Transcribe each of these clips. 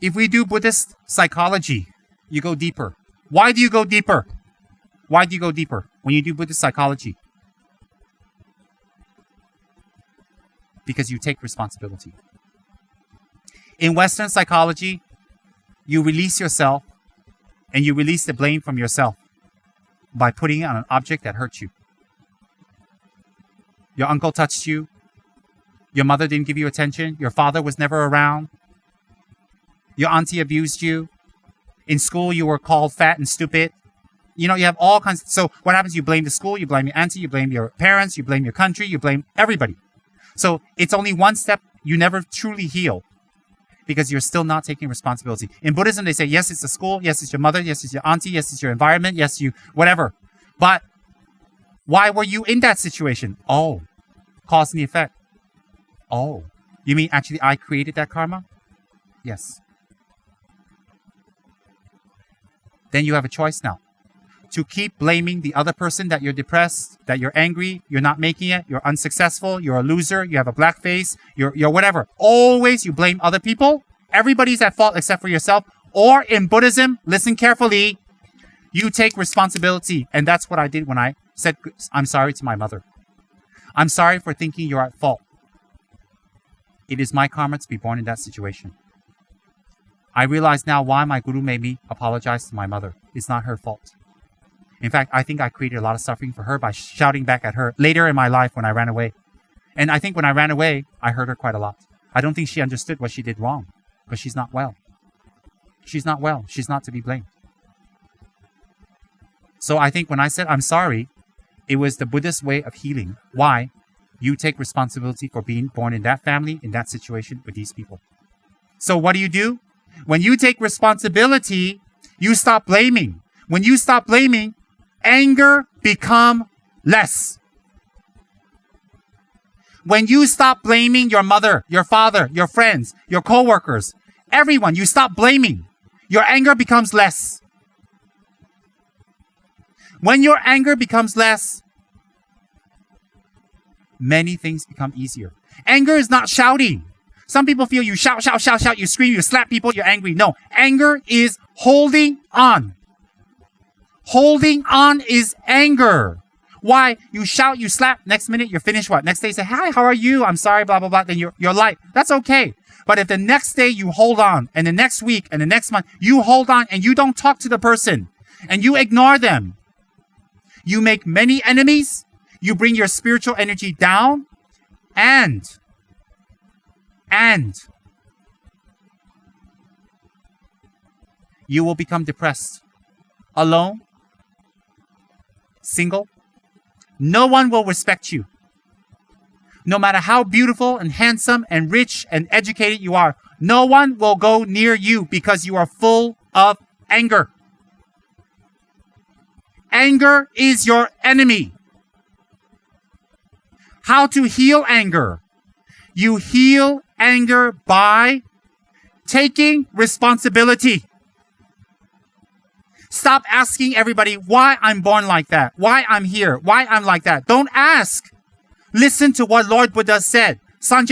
If we do Buddhist psychology, you go deeper. Why do you go deeper? Why do you go deeper when you do Buddhist psychology? Because you take responsibility. In Western psychology, you release yourself and you release the blame from yourself by putting it on an object that hurts you. Your uncle touched you. Your mother didn't give you attention. Your father was never around. Your auntie abused you. In school, you were called fat and stupid. You know, you have all kinds. So what happens? You blame the school, you blame your auntie, you blame your parents, you blame your country, you blame everybody. So it's only one step. You never truly heal because you're still not taking responsibility. In Buddhism, they say, yes, it's the school. Yes, it's your mother. Yes, it's your auntie. Yes, it's your environment. Yes, you, whatever. But why were you in that situation? Oh, cause and effect. Oh, you mean actually I created that karma? Yes. Then you have a choice now. To keep blaming the other person that you're depressed, that you're angry, you're not making it, you're unsuccessful, you're a loser, you have a black face, you're whatever. Always you blame other people. Everybody's at fault except for yourself. Or in Buddhism, listen carefully, you take responsibility. And that's what I did when I said, I'm sorry to my mother. I'm sorry for thinking you're at fault. It is my karma to be born in that situation. I realize now why my guru made me apologize to my mother. It's not her fault. In fact, I think I created a lot of suffering for her by shouting back at her later in my life when I ran away. And I think when I ran away, I hurt her quite a lot. I don't think she understood what she did wrong because she's not well. She's not well. She's not to be blamed. So I think when I said I'm sorry, it was the Buddhist way of healing. Why? You take responsibility for being born in that family, in that situation with these people. So what do? When you take responsibility, you stop blaming. When you stop blaming, anger become less. When you stop blaming your mother, your father, your friends, your co-workers, everyone, you stop blaming, your anger becomes less. When your anger becomes less, many things become easier. Anger is not shouting. Some people feel you shout, you scream, you slap people, you're angry. No, anger is holding on. Holding on is anger. Why? You shout, you slap, next minute you're finished what? Next day you say, hi, how are you? I'm sorry, blah, blah, blah. Then you're light. That's okay. But if the next day you hold on, and the next week, and the next month, you hold on and you don't talk to the person, and you ignore them, you make many enemies, you bring your spiritual energy down, and you will become depressed, alone, single. No one will respect you. No matter how beautiful and handsome and rich and educated you are, no one will go near you because you are full of anger. Anger is your enemy. How to heal anger? You heal anger by taking responsibility. Stop asking everybody why I'm born like that, why I'm here, why I'm like that. Don't ask. Listen to what Lord Buddha said. You have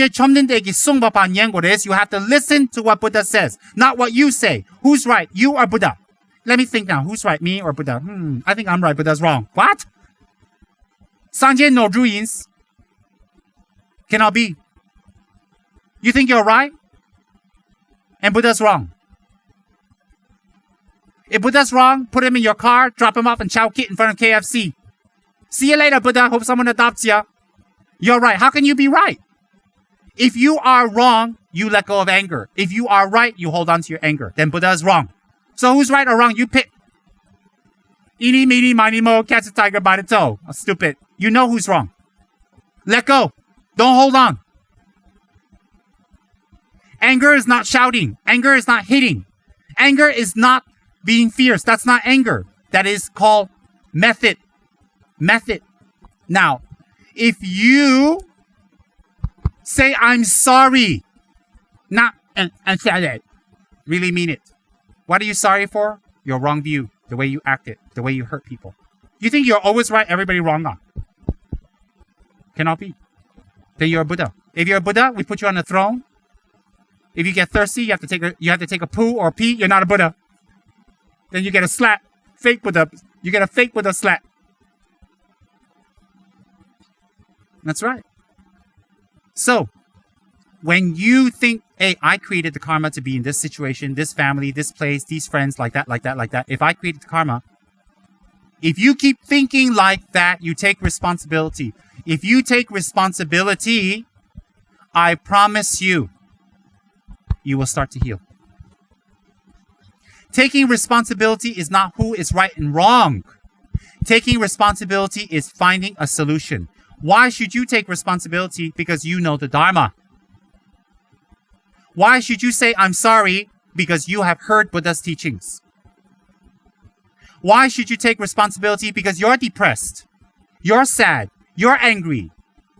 to listen to what Buddha says, not what you say. Who's right? You or Buddha? Let me think now. Who's right, me or Buddha? I think I'm right, Buddha's wrong. What? Sanje no ruins. Cannot be. You think you're right? And Buddha's wrong. If Buddha's wrong, put him in your car, drop him off and chow kit in front of KFC. See you later, Buddha. Hope someone adopts you. You're right. How can you be right? If you are wrong, you let go of anger. If you are right, you hold on to your anger. Then Buddha is wrong. So who's right or wrong? You pick. Eeny, meeny, miny, mo, catch a tiger by the toe. Oh, stupid. You know who's wrong. Let go. Don't hold on. Anger is not shouting. Anger is not hitting. Anger is not being fierce. That's not anger. That is called method. Method. Now, if you say, I'm sorry, not, and say it, really mean it. What are you sorry for? Your wrong view, the way you acted, the way you hurt people. You think you're always right, everybody wrong on? Cannot be. Then you're a Buddha. If you're a Buddha, we put you on a throne. If you get thirsty, you have to take a poo or pee. You're not a Buddha. Then you get a slap. Fake Buddha. You get a fake Buddha slap. That's right. So, when you think, hey, I created the karma to be in this situation, this family, this place, these friends, like that. If I created the karma, if you keep thinking like that, you take responsibility. If you take responsibility, I promise you, you will start to heal. Taking responsibility is not who is right and wrong. Taking responsibility is finding a solution. Why should you take responsibility? Because you know the Dharma. Why should you say, I'm sorry? Because you have heard Buddha's teachings. Why should you take responsibility? Because you're depressed. You're sad. You're angry.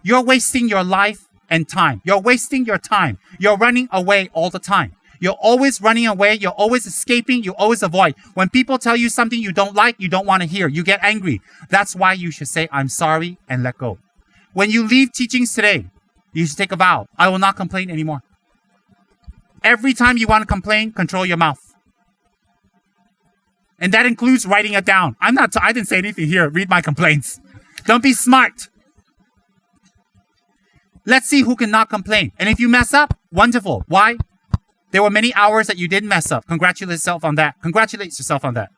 You're wasting your life and time. You're wasting your time. You're running away all the time. You're always running away. You're always escaping. You always avoid. When people tell you something you don't like, you don't want to hear. You get angry. That's why you should say, I'm sorry, and let go. When you leave teachings today, you should take a vow. I will not complain anymore. Every time you want to complain, control your mouth. And that includes writing it down. I didn't say anything here. Read my complaints. Don't be smart. Let's see who can not complain. And if you mess up, wonderful. Why? There were many hours that you didn't mess up. Congratulate yourself on that. Congratulate yourself on that.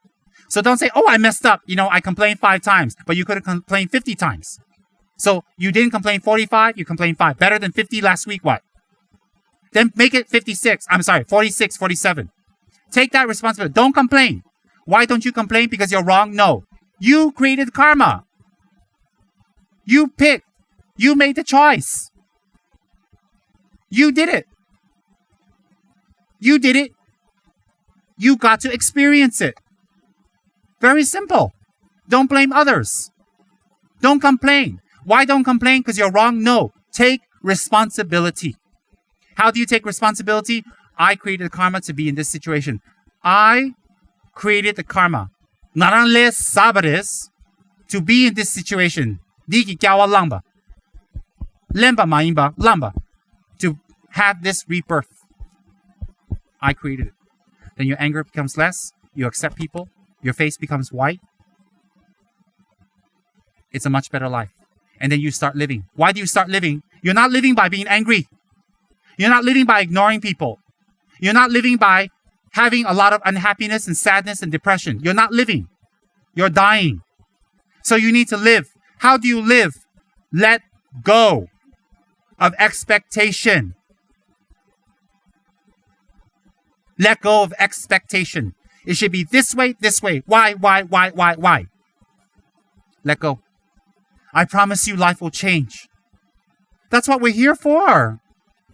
So don't say, oh, I messed up. I complained 5 times, but you could have complained 50 times. So you didn't complain 45, you complained 5. Better than 50 last week, what? Then make it 46. 46, 47. Take that responsibility. Don't complain. Why don't you complain? Because you're wrong? No. You created karma. You picked. You made the choice. You did it. You did it. You got to experience it. Very simple. Don't blame others. Don't complain. Why don't complain? Because you're wrong? No. Take responsibility. How do you take responsibility? I created the karma to be in this situation. I created the karma. Naranles sabres to be in this situation. Diki kyawa lamba. Lemba maimba lamba. To have this rebirth. I created it. Then your anger becomes less. You accept people. Your face becomes white. It's a much better life. And then you start living. Why do you start living? You're not living by being angry. You're not living by ignoring people. You're not living by having a lot of unhappiness and sadness and depression. You're not living. You're dying. So you need to live. How do you live? Let go of expectation. Let go of expectation. It should be this way, this way. Why? Let go. I promise you life will change. That's what we're here for.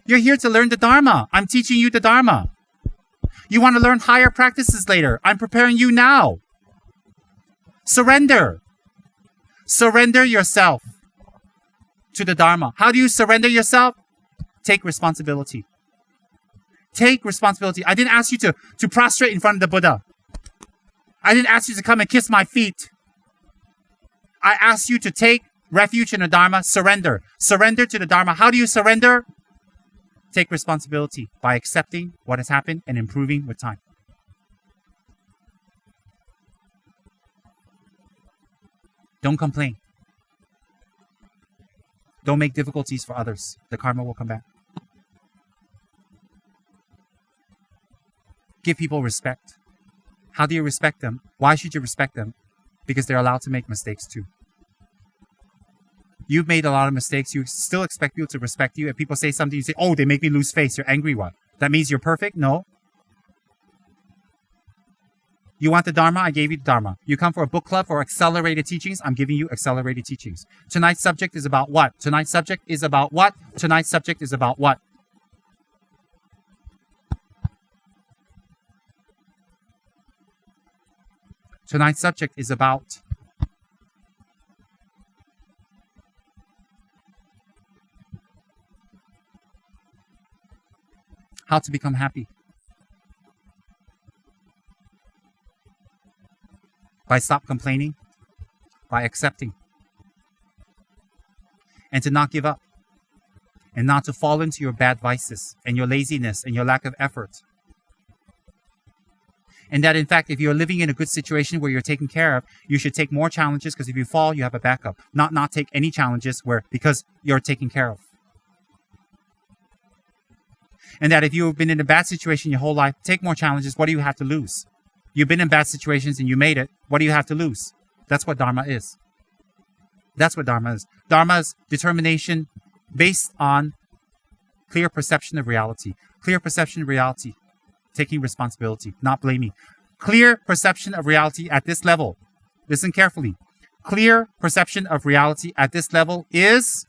You're here to learn the Dharma. I'm teaching you the Dharma. You want to learn higher practices later. I'm preparing you now. Surrender. Surrender yourself to the Dharma. How do you surrender yourself? Take responsibility. Take responsibility. I didn't ask you to prostrate in front of the Buddha. I didn't ask you to come and kiss my feet. I asked you to take refuge in the Dharma. Surrender. Surrender to the Dharma. How do you surrender? Take responsibility by accepting what has happened and improving with time. Don't complain. Don't make difficulties for others. The karma will come back. Give people respect. How do you respect them? Why should you respect them? Because they're allowed to make mistakes too. You've made a lot of mistakes. You still expect people to respect you. If people say something, you say, oh, they make me lose face. You're angry. What? That means you're perfect? No. You want the Dharma? I gave you the Dharma. You come for a book club for accelerated teachings? I'm giving you accelerated teachings. Tonight's subject is about what? Tonight's subject is about what? Tonight's subject is about what? Tonight's subject is about how to become happy. By stop complaining, by accepting, and to not give up. and not to fall into your bad vices and your laziness and your lack of effort. And that, in fact, if you're living in a good situation where you're taken care of, you should take more challenges, because if you fall, you have a backup. Not take any challenges because you're taken care of. And that if you've been in a bad situation your whole life, take more challenges. What do you have to lose? You've been in bad situations and you made it. What do you have to lose? That's what Dharma is. That's what Dharma is. Dharma is determination based on clear perception of reality. Clear perception of reality. Taking responsibility, not blaming. Clear perception of reality at this level. Listen carefully. Clear perception of reality at this level is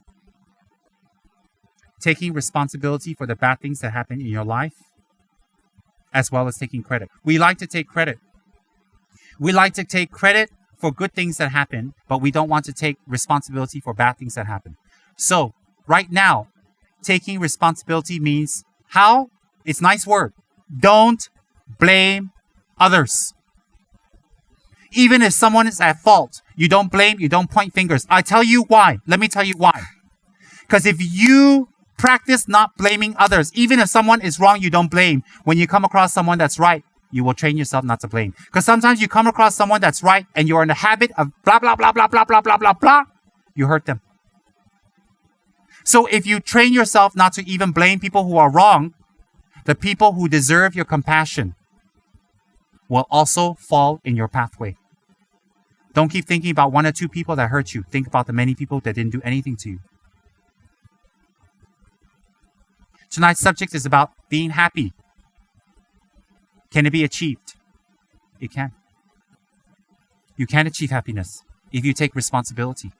taking responsibility for the bad things that happen in your life, as well as taking credit. We like to take credit. We like to take credit for good things that happen, but we don't want to take responsibility for bad things that happen. So, right now, taking responsibility means how? It's a nice word. Don't blame others. Even if someone is at fault, you don't blame, you don't point fingers. I tell you why. Let me tell you why. Because if you practice not blaming others, even if someone is wrong, you don't blame. When you come across someone that's right, you will train yourself not to blame. Because sometimes you come across someone that's right and you're in the habit of blah, blah, blah, blah, blah, blah, blah, blah, blah. You hurt them. So if you train yourself not to even blame people who are wrong, the people who deserve your compassion will also fall in your pathway. Don't keep thinking about one or two people that hurt you. Think about the many people that didn't do anything to you. Tonight's subject is about being happy. Can it be achieved? It can. You can achieve happiness if you take responsibility.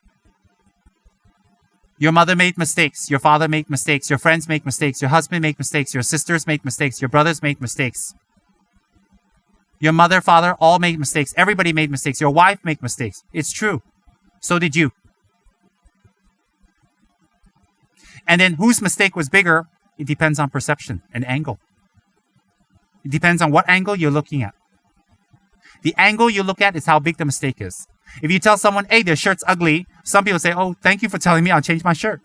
Your mother made mistakes. Your father made mistakes. Your friends make mistakes. Your husband made mistakes. Your sisters make mistakes. Your brothers made mistakes. Your mother, father, all made mistakes. Everybody made mistakes. Your wife made mistakes. It's true. So did you. And then whose mistake was bigger? It depends on perception and angle. It depends on what angle you're looking at. The angle you look at is how big the mistake is. If you tell someone, hey, their shirt's ugly, some people say, oh, thank you for telling me, I'll change my shirt.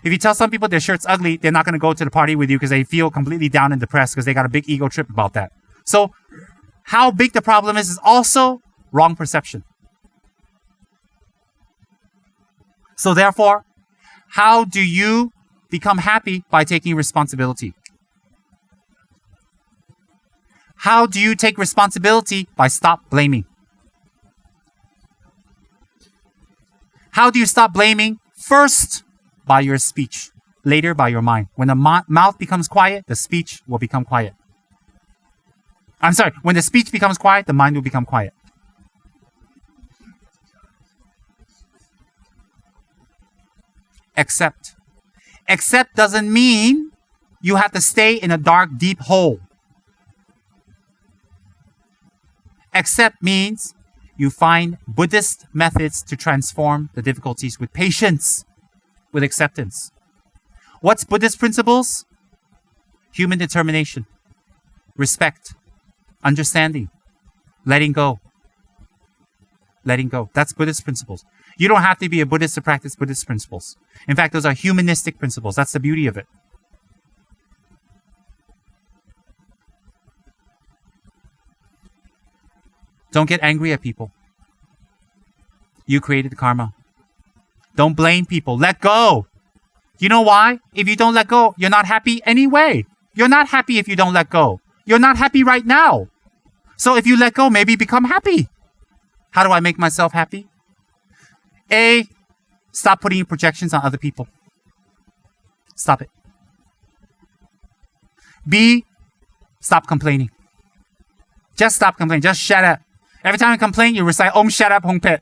If you tell some people their shirt's ugly, they're not going to go to the party with you because they feel completely down and depressed because they got a big ego trip about that. So how big the problem is also wrong perception. So therefore, how do you become happy? By taking responsibility. How do you take responsibility? By stop blaming. How do you stop blaming? First, by your speech. Later, by your mind. When the mouth becomes quiet, the speech will become quiet. I'm sorry. When the speech becomes quiet, the mind will become quiet. Accept. Accept doesn't mean you have to stay in a dark, deep hole. Accept means you find Buddhist methods to transform the difficulties with patience, with acceptance. What's Buddhist principles? Human determination, respect, understanding, letting go. Letting go. That's Buddhist principles. You don't have to be a Buddhist to practice Buddhist principles. In fact, those are humanistic principles. That's the beauty of it. Don't get angry at people. You created the karma. Don't blame people. Let go. You know why? If you don't let go, you're not happy anyway. You're not happy if you don't let go. You're not happy right now. So if you let go, maybe become happy. How do I make myself happy? A, stop putting projections on other people. Stop it. B, stop complaining. Just stop complaining. Just shut up. Every time you complain, you recite Om Shut Up Hong Pet.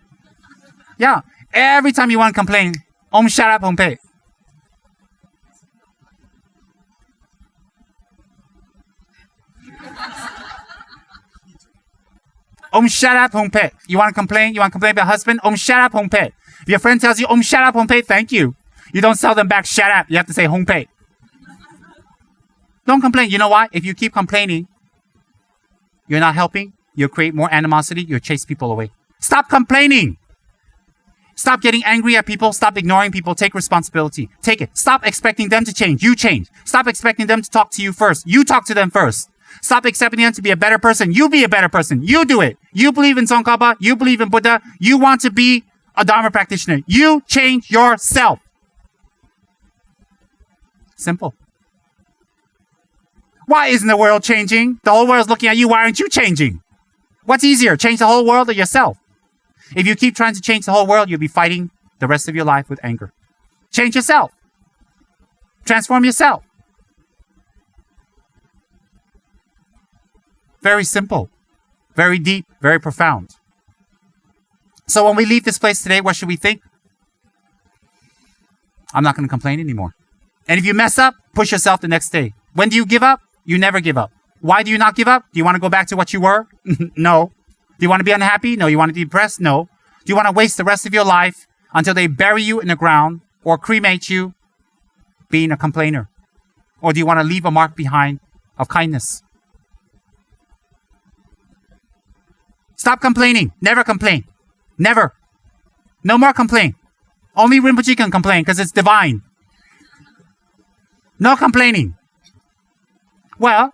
Yeah. Every time you want to complain, Om Shut Up Hong Pet. Om Shut Up Hong Pet. You want to complain? You want to complain about husband? Om Shut Up Hong Pet. If your friend tells you Om Shut Up Hong Pet, thank you. You don't tell them back shut up. You have to say Hong Pet. Don't complain. You know why? If you keep complaining, you're not helping. You'll create more animosity. You'll chase people away. Stop complaining. Stop getting angry at people. Stop ignoring people. Take responsibility. Take it. Stop expecting them to change. You change. Stop expecting them to talk to you first. You talk to them first. Stop expecting them to be a better person. You be a better person. You do it. You believe in Tsongkhapa. You believe in Buddha. You want to be a Dharma practitioner. You change yourself. Simple. Why isn't the world changing? The whole world is looking at you. Why aren't you changing? What's easier, change the whole world or yourself? If you keep trying to change the whole world, you'll be fighting the rest of your life with anger. Change yourself. Transform yourself. Very simple. Very deep. Very profound. So when we leave this place today, what should we think? I'm not going to complain anymore. And if you mess up, push yourself the next day. When do you give up? You never give up. Why do you not give up? Do you want to go back to what you were? No. Do you want to be unhappy? No. You want to be depressed? No. Do you want to waste the rest of your life until they bury you in the ground or cremate you being a complainer? Or do you want to leave a mark behind of kindness? Stop complaining. Never complain. Never. No more complain. Only Rinpoche can complain because it's divine. No complaining. Well,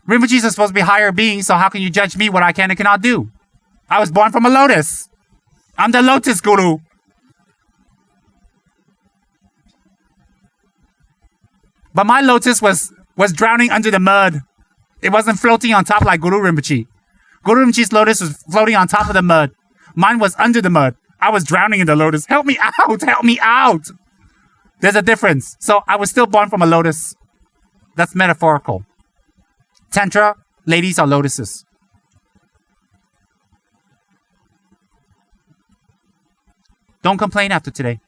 Rinpoche is supposed to be higher being, so how can you judge me what I can and cannot do? I was born from a lotus. I'm the lotus guru. But my lotus was drowning under the mud. It wasn't floating on top like Guru Rinpoche. Guru Rinpoche's lotus was floating on top of the mud. Mine was under the mud. I was drowning in the lotus. Help me out! Help me out! There's a difference. So I was still born from a lotus. That's metaphorical. Tantra, ladies are lotuses. Don't complain after today.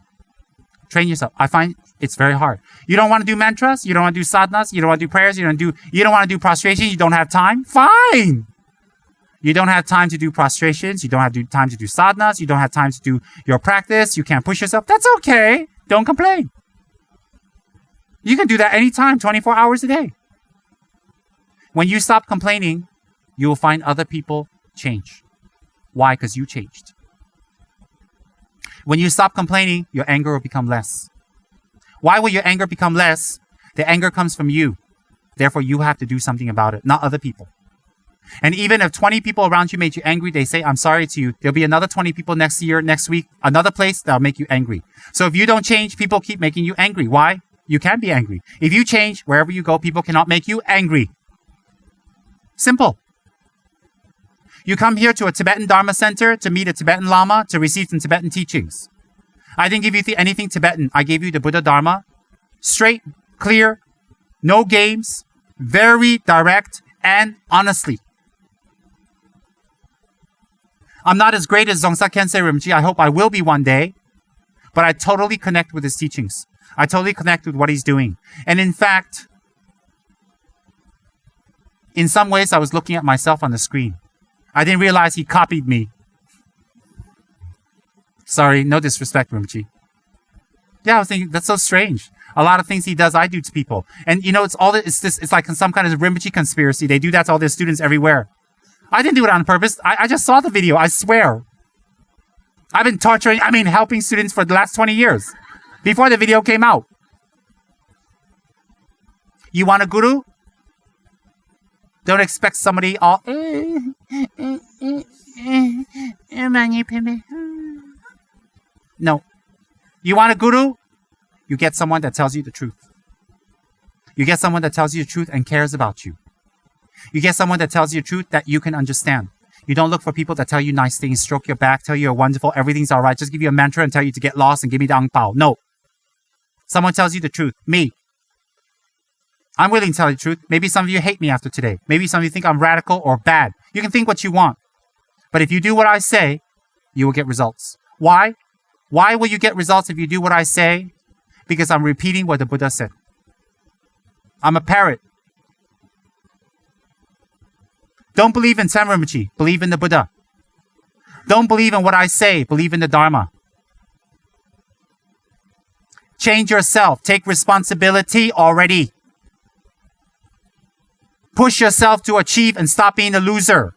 Train yourself. I find it's very hard. You don't want to do mantras? You don't want to do sadhanas? You don't want to do prayers? You don't want to do prostration? You don't have time? Fine! You don't have time to do prostrations. You don't have time to do sadhanas. You don't have time to do your practice. You can't push yourself. That's okay. Don't complain. You can do that anytime, 24 hours a day. When you stop complaining, you will find other people change. Why? Because you changed. When you stop complaining, your anger will become less. Why will your anger become less? The anger comes from you. Therefore, you have to do something about it, not other people. And even if 20 people around you made you angry, they say, I'm sorry to you. There'll be another 20 people next year, next week, another place that'll make you angry. So if you don't change, people keep making you angry. Why? You can be angry. If you change, wherever you go, people cannot make you angry. Simple. You come here to a Tibetan Dharma center to meet a Tibetan Lama to receive some Tibetan teachings. I didn't give you anything Tibetan. I gave you the Buddha Dharma. Straight, clear, no games, very direct, and honestly. I'm not as great as Dzongsa Khyentse Rinpoche. I hope I will be one day. But I totally connect with his teachings. I totally connect with what he's doing. And in fact, in some ways, I was looking at myself on the screen. I didn't realize he copied me. Sorry, no disrespect, Rinpoche. Yeah, I was thinking, that's so strange. A lot of things he does, I do to people. And you know, it's like some kind of Rinpoche conspiracy. They do that to all their students everywhere. I didn't do it on purpose. I just saw the video, I swear. I've been helping students for the last 20 years. Before the video came out. You want a guru? Don't expect somebody all... No. You want a guru? You get someone that tells you the truth. You get someone that tells you the truth and cares about you. You get someone that tells you the truth that you can understand. You don't look for people that tell you nice things, stroke your back, tell you you're wonderful, everything's all right, just give you a mantra and tell you to get lost and give me the ang pao. No. Someone tells you the truth. Me. I'm willing to tell you the truth. Maybe some of you hate me after today. Maybe some of you think I'm radical or bad. You can think what you want. But if you do what I say, you will get results. Why? Why will you get results if you do what I say? Because I'm repeating what the Buddha said. I'm a parrot. Don't believe in Tsem Rinpoche. Believe in the Buddha. Don't believe in what I say. Believe in the Dharma. Change yourself. Take responsibility already. Push yourself to achieve and stop being a loser.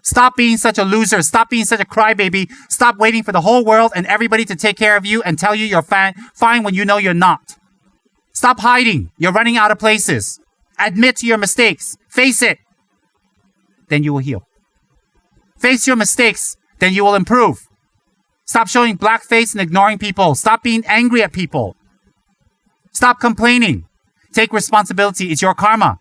Stop being such a loser. Stop being such a crybaby. Stop waiting for the whole world and everybody to take care of you and tell you you're fine when you know you're not. Stop hiding. You're running out of places. Admit to your mistakes. Face it. Then you will heal. Face your mistakes. Then you will improve. Stop showing black face and ignoring people. Stop being angry at people. Stop complaining. Take responsibility. It's your karma.